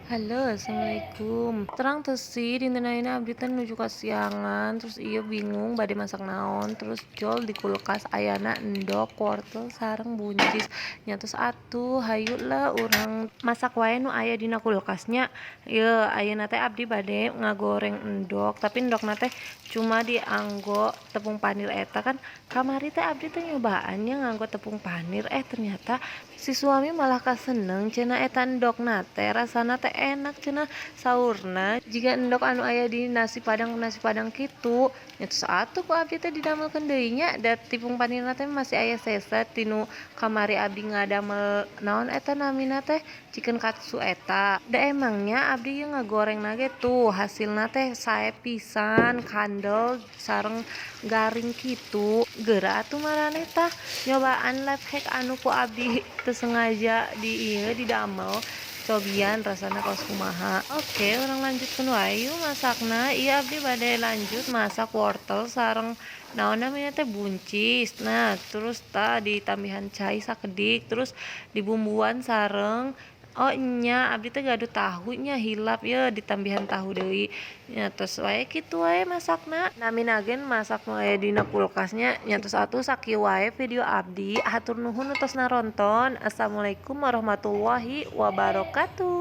Halo, assalamualaikum. Terang tuh sih dinten abdi teh nuju kasiangan, terus iya bingung bade masak naon, terus jol di kulkas ayana endog, wortel sareng buncis. Nya terus atuh hayu lah urang masak wae nu aya dina kulkasnya. Ieu ayeuna teh abdi bade ngagoreng endog, tapi endogna teh cuma dianggo tepung panir eta kan kamari teh abdi teh nyobaannya nganggo tepung panir ternyata si suami malah kaseneng cenah eta endogna teh rasana teh enak cenah saurna jika endog anu aya di nasi padang kitu nya terus atuh ku abdi teh didamelkeun deui nya da tepung panirna teh masih aya seset tinu kamari abdi ngadamel naon eta namina teh chicken katsu eta da emangnya abdi ieu ngagorengna ge tuh hasilna teh sae pisan kandel sareng garing kitu geura atuh maraneh tah nyobaan life hack anu ku abdi teu sengaja di ieu didamel cobian rasana kaos kumaha. Oke, orang lanjutkeun wae yuk masakna. Iya abdi bade lanjut masak wortel sareng naon namanya teh buncis. Nah, terus ditambihan cai sakedik, terus dibumbuan sareng oh nya abdi teh gaduh tahu nya hilap ya ditambihan tahu deui. Nya terus wae kitu wae masakna. Naminagen masak wae dina kulkasnya nya terus atuh sakieu wae video abdi. Hatur nuhun tos naronton. Assalamualaikum warahmatullahi wabarakatuh.